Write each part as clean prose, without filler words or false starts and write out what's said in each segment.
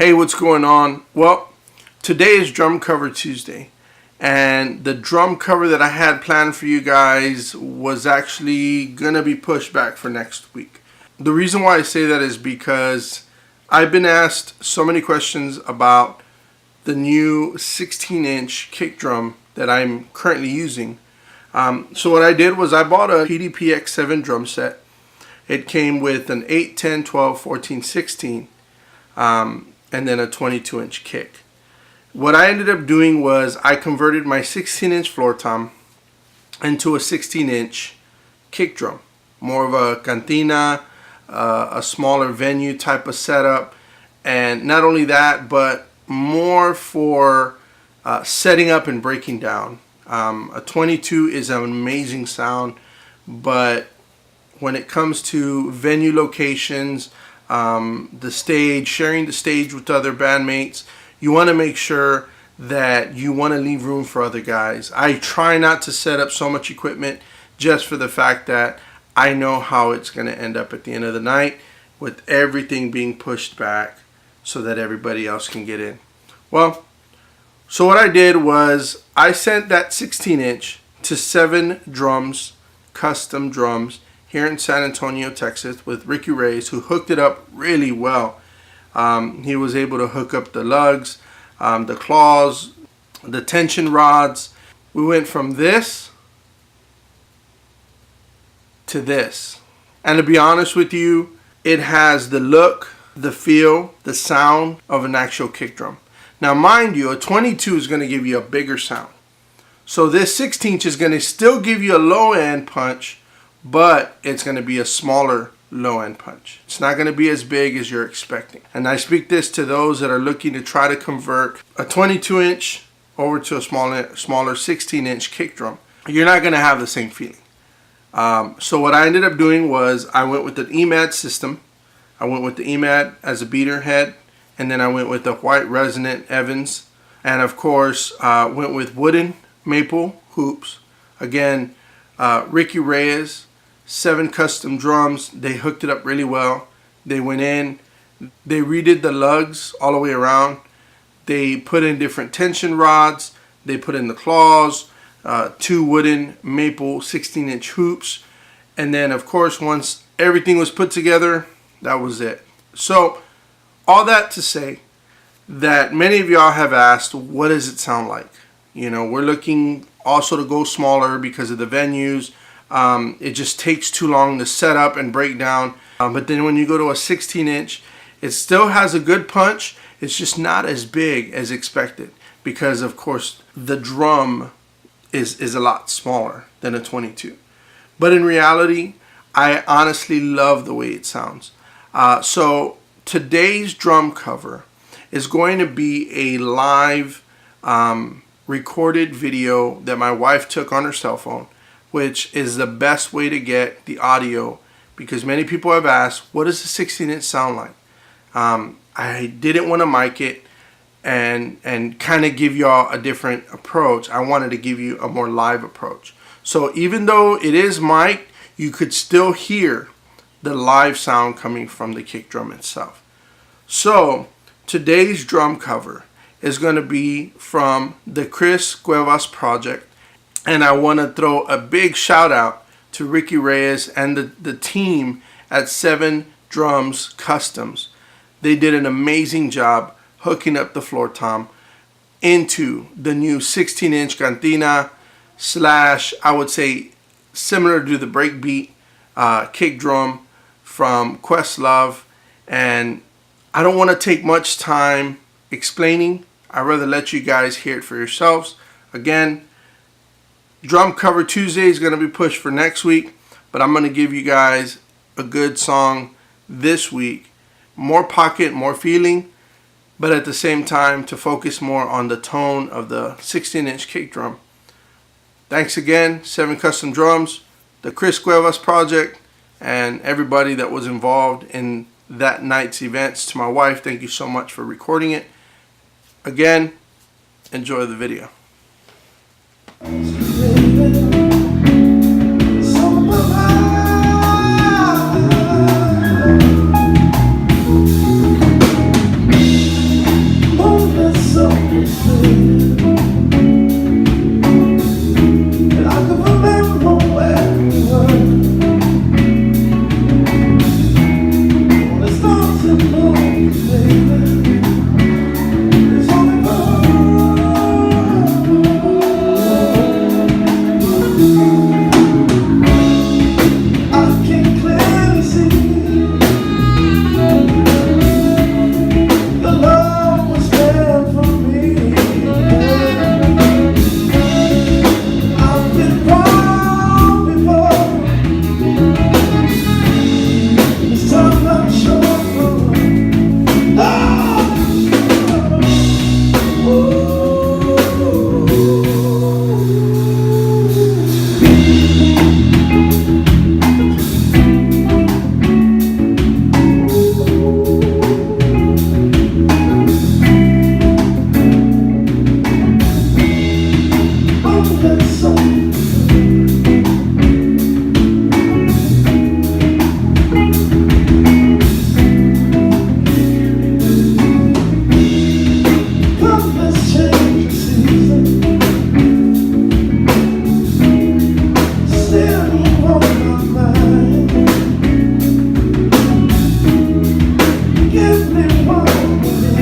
Hey, what's going on? Well, today is Drum Cover Tuesday, and the drum cover that I had planned for you guys was actually gonna be pushed back for next week. The reason why I say that is because I've been asked so many questions about the new 16-inch kick drum that I'm currently using. So what I did was I bought a PDP X7 drum set. It came with an 8, 10, 12, 14, 16. And then a 22-inch kick. What I ended up doing was I converted my 16-inch floor tom into a 16-inch kick drum. More of a cantina, a smaller venue type of setup. And not only that, but more for setting up and breaking down. A 22 is an amazing sound, but when it comes to venue locations, the stage, sharing the stage with other bandmates, you want to make sure that you want to leave room for other guys. I try not to set up so much equipment just for the fact that I know how it's going to end up at the end of the night with everything being pushed back so that everybody else can get in. Well, so what I did was I sent that 16-inch to 7 drums, custom drums, here in San Antonio, Texas, with Ricky Reyes, who hooked it up really well. He was able to hook up the lugs, the claws, the tension rods. We went from this to this. And to be honest with you, it has the look, the feel, the sound of an actual kick drum. Now, mind you, a 22 is going to give you a bigger sound. So this 16-inch is going to still give you a low-end punch, but it's going to be a smaller low-end punch. It's not going to be as big as you're expecting. And I speak this to those that are looking to try to convert a 22-inch over to a smaller 16-inch kick drum. You're not going to have the same feeling. So what I ended up doing was I went with the EMAD system. I went with the EMAD as a beater head, and then I went with the white resonant Evans, and of course went with wooden maple hoops. Again, Ricky Reyes, 7 custom drums. They hooked it up really well. They went in, they redid the lugs all the way around. They put in different tension rods. They put in the claws, 2 wooden maple 16-inch hoops. And then, of course, once everything was put together, that was it. So, all that to say that many of y'all have asked, what does it sound like? You know, we're looking also to go smaller because of the venues. It just takes too long to set up and break down. But then when you go to a 16-inch, it still has a good punch. It's just not as big as expected because, of course, the drum is a lot smaller than a 22. But in reality, I honestly love the way it sounds. So today's drum cover is going to be a live recorded video that my wife took on her cell phone, which is the best way to get the audio, because many people have asked, what does the 16-inch sound like? I didn't want to mic it and kind of give y'all a different approach. I wanted to give you a more live approach. So even though it is mic'd, you could still hear the live sound coming from the kick drum itself. So today's drum cover is going to be from the Cuevas project. And I want to throw a big shout out to Ricky Reyes and the team at 7 Drums Customs. They did an amazing job hooking up the floor tom into the new 16-inch cantina / I would say similar to the breakbeat kick drum from Questlove. And I don't want to take much time explaining. I'd rather let you guys hear it for yourselves. Again, Drum Cover Tuesday is going to be pushed for next week, but I'm going to give you guys a good song this week. More pocket, more feeling, but at the same time to focus more on the tone of the 16-inch kick drum. Thanks again, 7 Custom Drums, the Cuevas project, and everybody that was involved in that night's events. To my wife, thank you so much for recording it. Again, enjoy the video.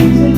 Thanks a